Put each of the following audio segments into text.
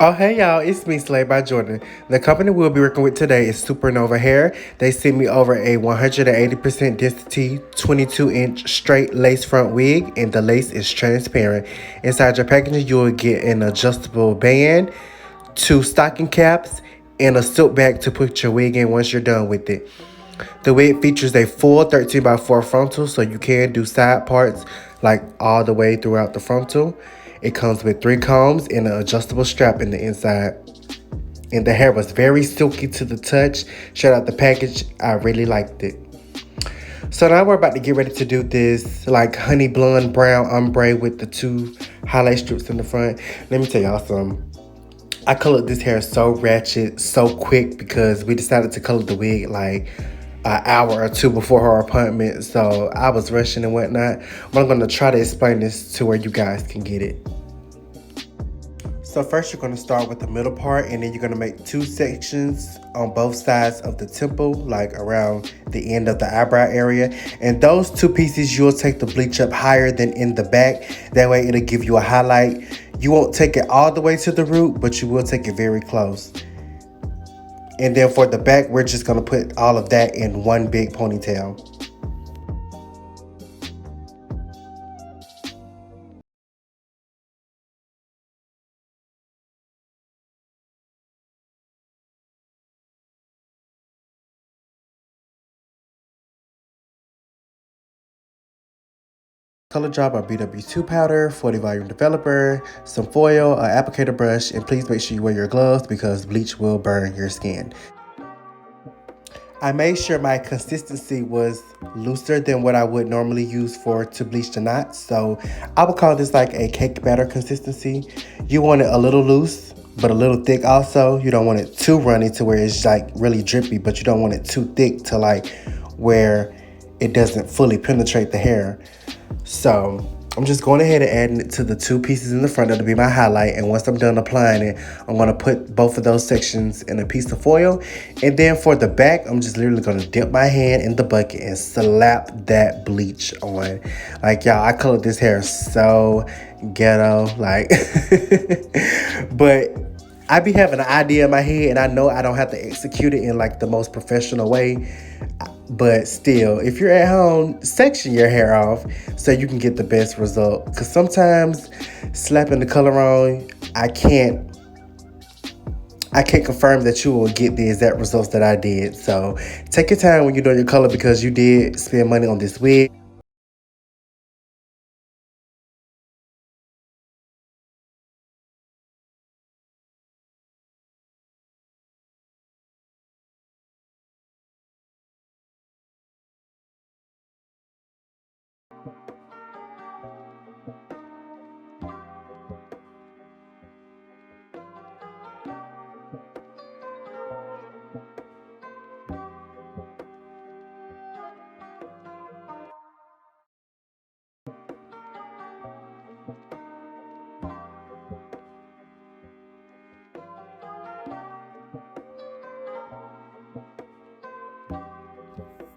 Oh, hey y'all, it's me, Slay by Jordan. The company we'll be working with today is Supernova Hair. They sent me over a 180% density 22-inch straight lace front wig, and the lace is transparent. Inside your packaging, you will get an adjustable band, two stocking caps, and a silk bag to put your wig in once you're done with it. The wig features a full 13 by 4 frontal, so you can do side parts like all the way throughout the frontal. It comes with 3 combs and an adjustable strap in the inside. And the hair was very silky to the touch. Shout out the package, I really liked it. So now we're about to get ready to do this like honey blonde brown ombre with the 2 highlight strips in the front. Let me tell y'all something. I colored this hair so ratchet, so quick because we decided to color the wig like an hour or two before her appointment. So I was rushing and whatnot. But I'm going to try to explain this to where you guys can get it. So first you're going to start with the middle part, and then you're going to make 2 sections on both sides of the temple, like around the end of the eyebrow area. And those 2 pieces, you'll take the bleach up higher than in the back. That way it'll give you a highlight. You won't take it all the way to the root, but you will take it very close. And then for the back, we're just going to put all of that in one big ponytail. Color Drop or BW2 powder, 40 volume developer, some foil, an applicator brush, and please make sure you wear your gloves because bleach will burn your skin. I made sure my consistency was looser than what I would normally use to bleach the knots. So I would call this like a cake batter consistency. You want it a little loose, but a little thick also. You don't want it too runny to where it's like really drippy, but you don't want it too thick to like where it doesn't fully penetrate the hair. So I'm just going ahead and adding it to the 2 pieces in the front. That'll be my highlight. And once I'm done applying it, I'm going to put both of those sections in a piece of foil. And then for the back, I'm just literally going to dip my hand in the bucket and slap that bleach on. Like, y'all, I colored this hair so ghetto. Like, but I be having an idea in my head, and I know I don't have to execute it in like the most professional way. But still, if you're at home, section your hair off so you can get the best result. Because sometimes slapping the color on, I can't confirm that you will get the exact results that I did. So take your time when you're doing your color because you did spend money on this wig.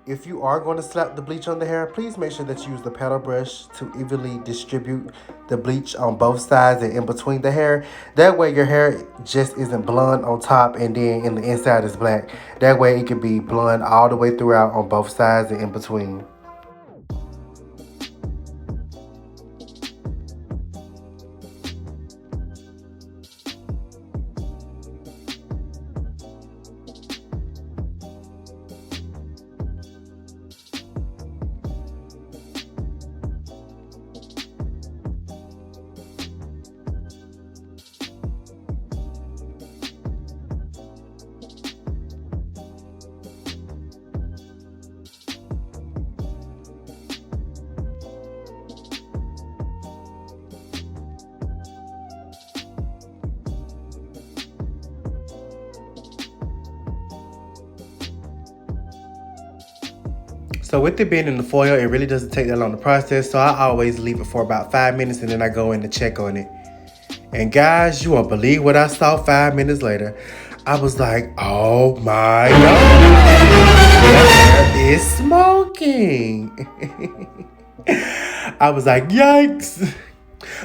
If you are going to slap the bleach on the hair, please make sure that you use the paddle brush to evenly distribute the bleach on both sides and in between the hair. That way your hair just isn't blonde on top and then in the inside is black. That way it can be blonde all the way throughout on both sides and in between. So with it being in the foil, it really doesn't take that long to process. So I always leave it for about 5 minutes and then I go in to check on it. And guys, you won't believe what I saw 5 minutes later. I was like, oh my God, the hair is smoking. I was like, yikes.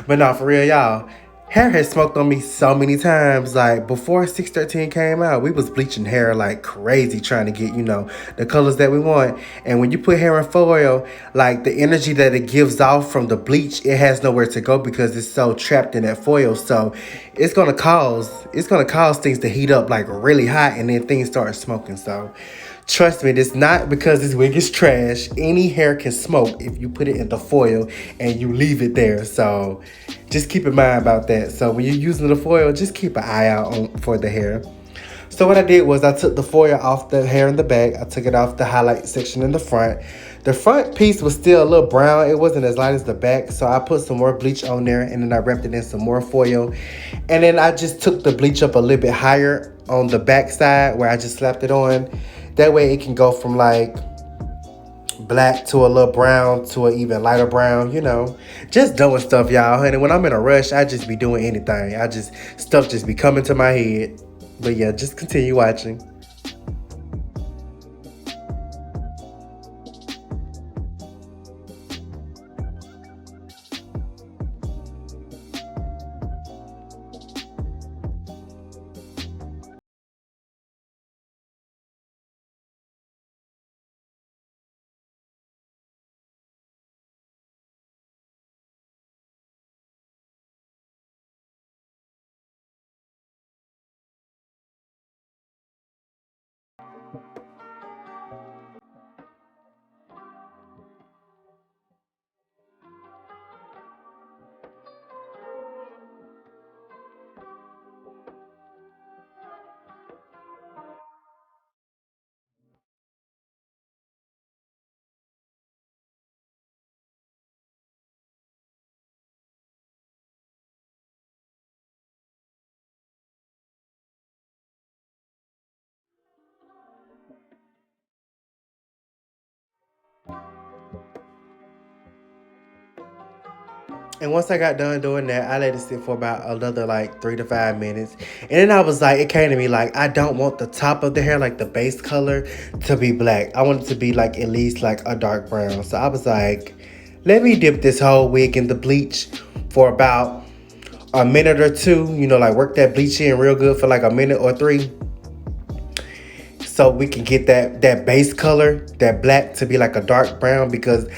But no, for real, y'all. Hair has smoked on me so many times. Like before 613 came out, we was bleaching hair like crazy trying to get, the colors that we want. And when you put hair in foil, like the energy that it gives off from the bleach, it has nowhere to go because it's so trapped in that foil. So it's gonna cause things to heat up like really hot and then things start smoking. So trust me, it's not because this wig is trash. Any hair can smoke if you put it in the foil and you leave it there. So just keep in mind about that. So when you're using the foil, just keep an eye out for the hair. So what I did was I took the foil off the hair in the back. I took it off the highlight section in the front. The front piece was still a little brown. It wasn't as light as the back. So I put some more bleach on there and then I wrapped it in some more foil. And then I just took the bleach up a little bit higher on the back side where I just slapped it on. That way it can go from like black to a little brown to an even lighter brown. Just doing stuff, y'all, honey. When I'm in a rush, I just be doing anything. Stuff just be coming to my head. But yeah, just continue watching. And once I got done doing that, I let it sit for about another like 3 to 5 minutes. And then I was like, it came to me like, I don't want the top of the hair, like the base color, to be black. I want it to be like at least like a dark brown. So I was like, let me dip this whole wig in the bleach for about a minute or two, like work that bleach in real good for like a minute or three. So we can get that base color, that black to be like a dark brown because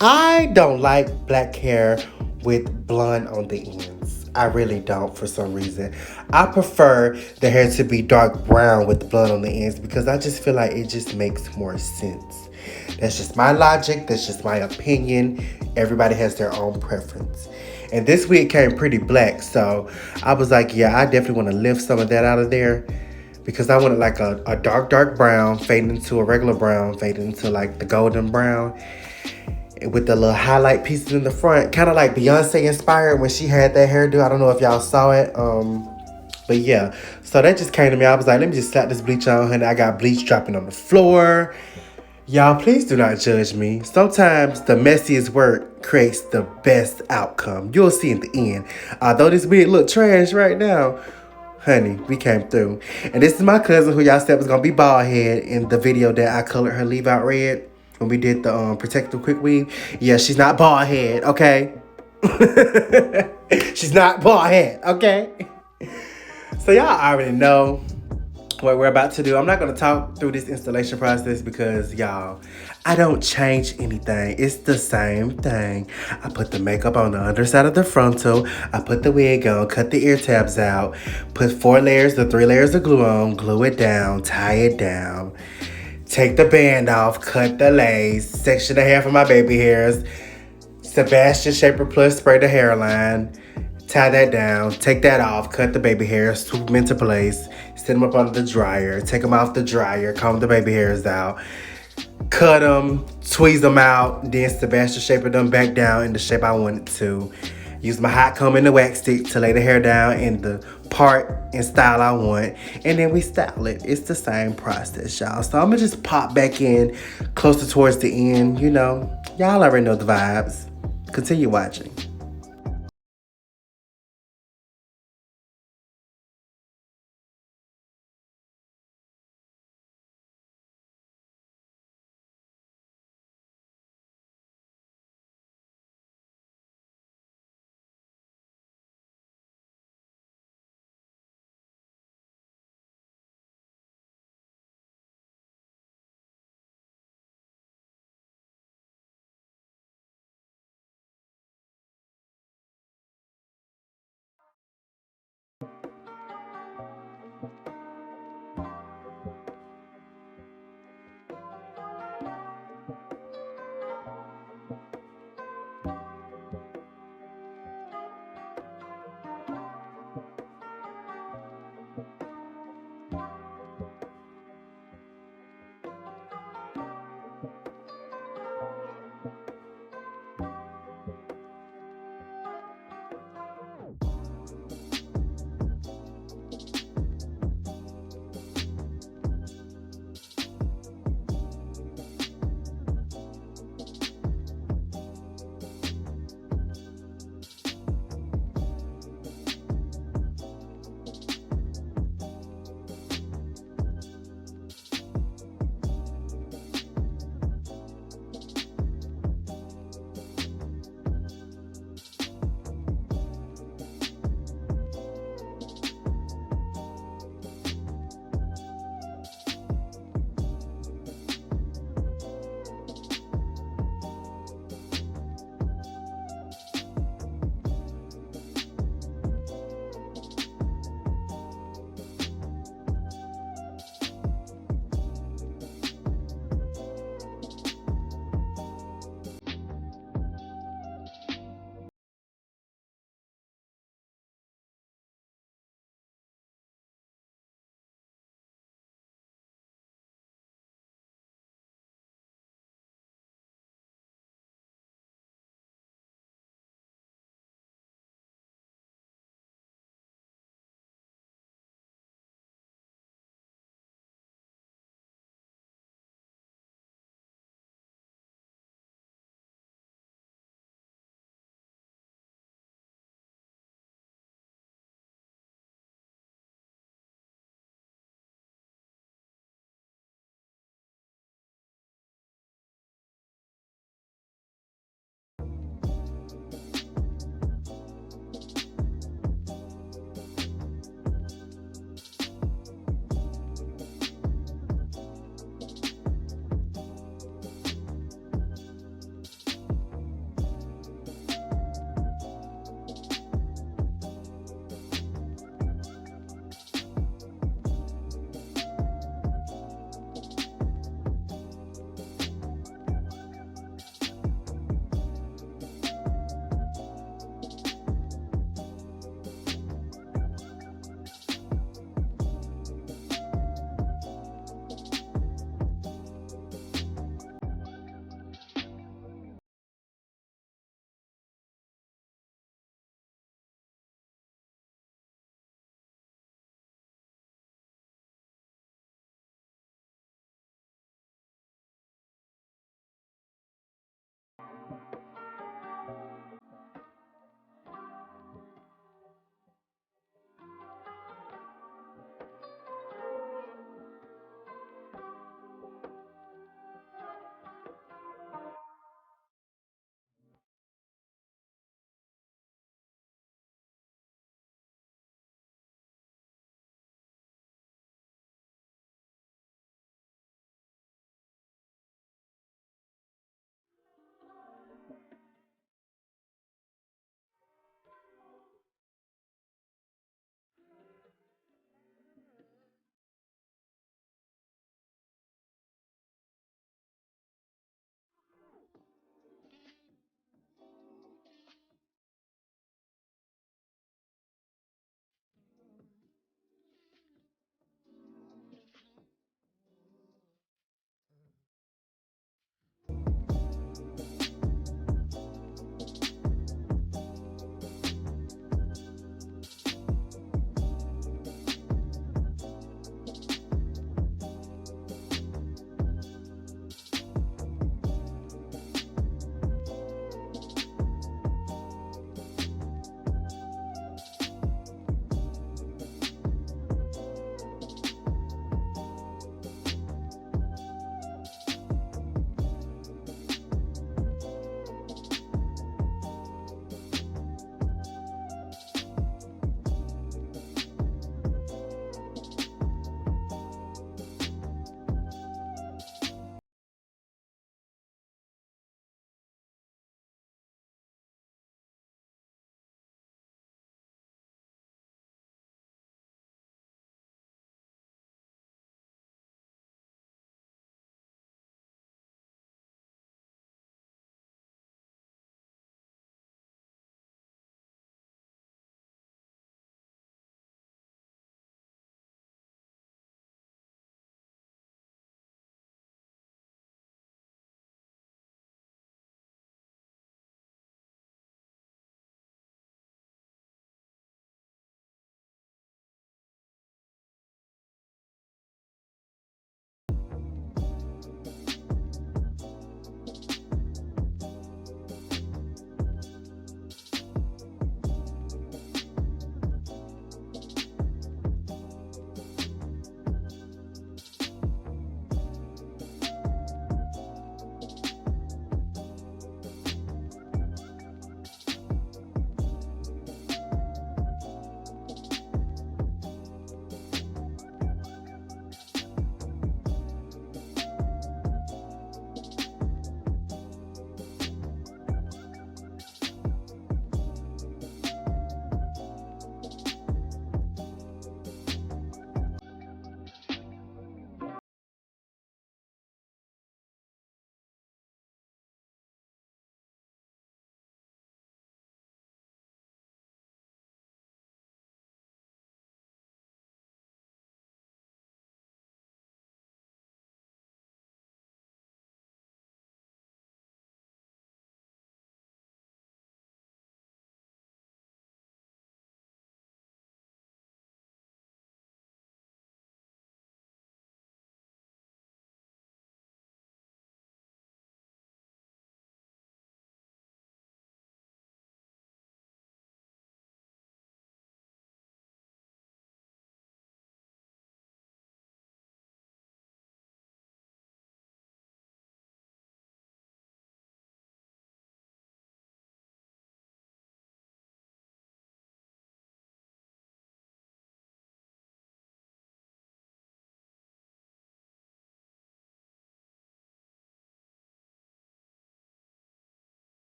I don't like black hair with blonde on the ends. I really don't for some reason. I prefer the hair to be dark brown with blonde on the ends because I just feel like it just makes more sense. That's just my logic. That's just my opinion. Everybody has their own preference. And this wig came pretty black, so I was like, yeah, I definitely want to lift some of that out of there because I wanted like a dark brown fading into a regular brown, fading into like the golden brown with the little highlight pieces in the front, kind of like Beyoncé inspired when she had that hairdo. I don't know if y'all saw it. But yeah, so that just came to me. I was like, let me just slap this bleach on, honey. I got bleach dropping on the floor. Y'all, please do not judge me. Sometimes the messiest work creates the best outcome. You'll see in the end. Although this wig look trash right now, honey, we came through. And this is my cousin who y'all said was gonna be bald head in the video that I colored her leave out red when we did the protective quick weave. Yeah, she's not bald head, okay? She's not bald head, okay? So y'all already know what we're about to do. I'm not going to talk through this installation process because y'all, I don't change anything. It's the same thing. I put the makeup on the underside of the frontal. I put the wig on, cut the ear tabs out, put 4 layers or 3 layers of glue on, glue it down, tie it down, take the band off, cut the lace, section the hair for my baby hairs, Sebastian Shaper Plus spray the hairline, tie that down, take that off, cut the baby hairs, swoop them into place, set them up under the dryer, take them off the dryer, comb the baby hairs out, cut them, tweeze them out, then Sebastian Shaper them back down in the shape I want it to. Use my hot comb and the wax stick to lay the hair down in the part and style I want. And then we style it. It's the same process, y'all. So I'm gonna just pop back in closer towards the end, Y'all already know the vibes. Continue watching.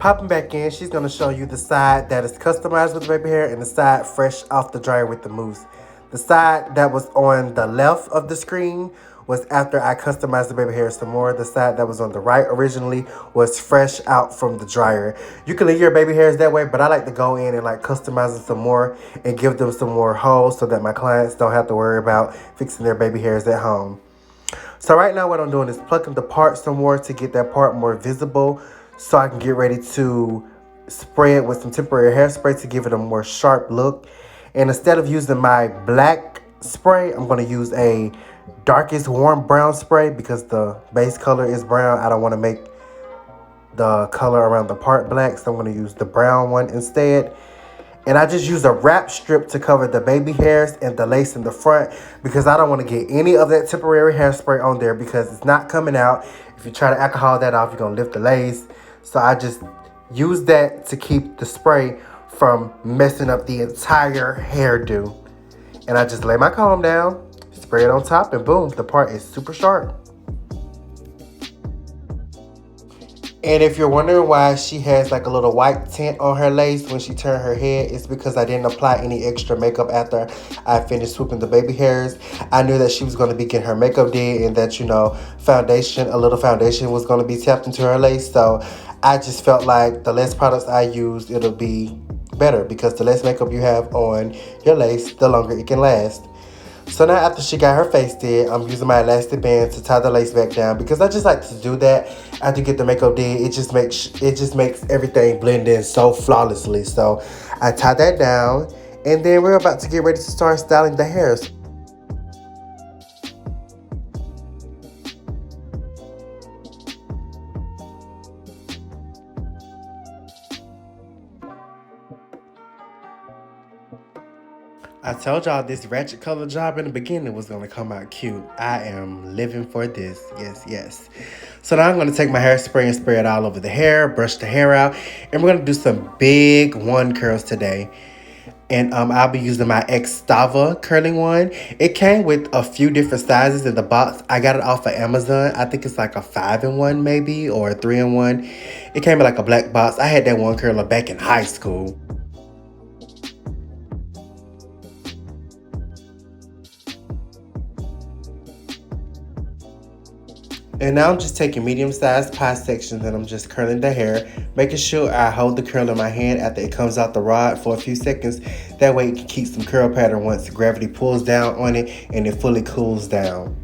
Popping back in, she's going to show you the side that is customized with the baby hair and the side fresh off the dryer with the mousse. The side that was on the left of the screen was after I customized the baby hair some more. The side that was on the right originally was fresh out from the dryer. You can leave your baby hairs that way, but I like to go in and like customize it some more and give them some more holes so that my clients don't have to worry about fixing their baby hairs at home. So right now what I'm doing is plucking the part some more to get that part more visible so I can get ready to spray it with some temporary hairspray to give it a more sharp look. And instead of using my black spray, I'm going to use a darkest warm brown spray because the base color is brown. I don't want to make the color around the part black, so I'm going to use the brown one instead. And I just use a wrap strip to cover the baby hairs and the lace in the front because I don't want to get any of that temporary hairspray on there because it's not coming out. If you try to alcohol that off, you're going to lift the lace. So I just use that to keep the spray from messing up the entire hairdo. And I just lay my comb down, spray it on top, and boom, the part is super sharp. And if you're wondering why she has like a little white tint on her lace when she turned her head, it's because I didn't apply any extra makeup after I finished swooping the baby hairs. I knew that she was going to be getting her makeup did and that, you know, a little foundation was going to be tapped into her lace. So I just felt like the less products I used, it'll be better because the less makeup you have on your lace, the longer it can last. So now after she got her face did, I'm using my elastic band to tie the lace back down because I just like to do that after you get the makeup did. It just makes everything blend in so flawlessly. So I tie that down and then we're about to get ready to start styling the hairs. I told y'all this ratchet color job in the beginning was going to come out cute. I am living for this. Yes, yes. So now I'm going to take my hairspray and spray it all over the hair, brush the hair out, and we're going to do some big one curls today. And I'll be using my Xtava curling one. It came with a few different sizes in the box. I got it off of Amazon. I think it's like a 5-in-1 maybe, or a 3-in-1. It came in like a black box. I had that one curler back in high school. And now I'm just taking medium-sized pie sections and I'm just curling the hair, making sure I hold the curl in my hand after it comes out the rod for a few seconds. That way it can keep some curl pattern once gravity pulls down on it and it fully cools down.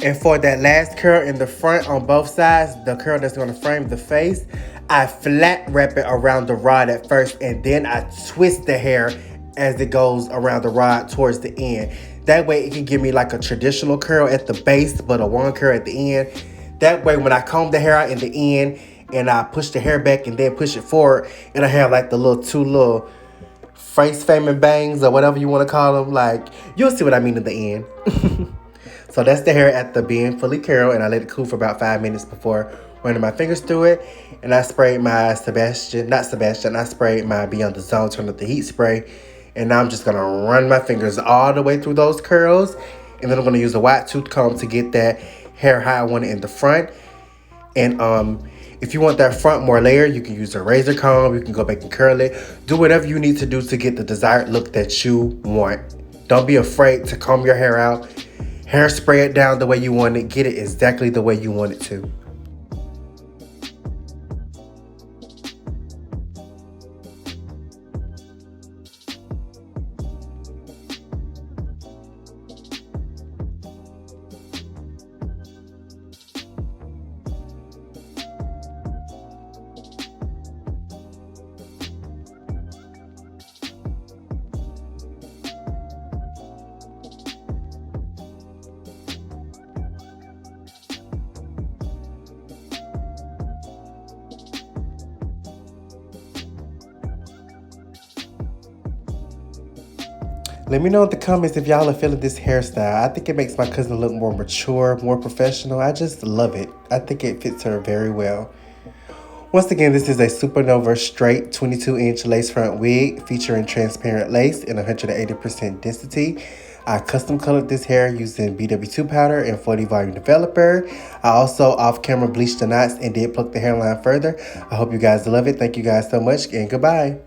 And for that last curl in the front on both sides, the curl that's going to frame the face, I flat wrap it around the rod at first, and then I twist the hair as it goes around the rod towards the end. That way it can give me like a traditional curl at the base, but a one curl at the end. That way when I comb the hair out in the end and I push the hair back and then push it forward, it'll have like the two little face framing bangs or whatever you want to call them. Like, you'll see what I mean in the end. So that's the hair at the being fully curled, and I let it cool for about 5 minutes before running my fingers through it. And I sprayed my I sprayed my Beyond the Zone Turn Up the Heat spray. And now I'm just going to run my fingers all the way through those curls. And then I'm going to use a wide tooth comb to get that hair how I want it in the front. And if you want that front more layered, you can use a razor comb. You can go back and curl it. Do whatever you need to do to get the desired look that you want. Don't be afraid to comb your hair out. Hairspray it down the way you want it. Get it exactly the way you want it to. Let me know in the comments if y'all are feeling this hairstyle. I think it makes my cousin look more mature, more professional. I just love it. I think it fits her very well. Once again, this is a Supernova straight 22-inch lace front wig featuring transparent lace and 180% density. I custom colored this hair using BW2 powder and 40 volume developer. I also off-camera bleached the knots and did pluck the hairline further. I hope you guys love it. Thank you guys so much, and goodbye.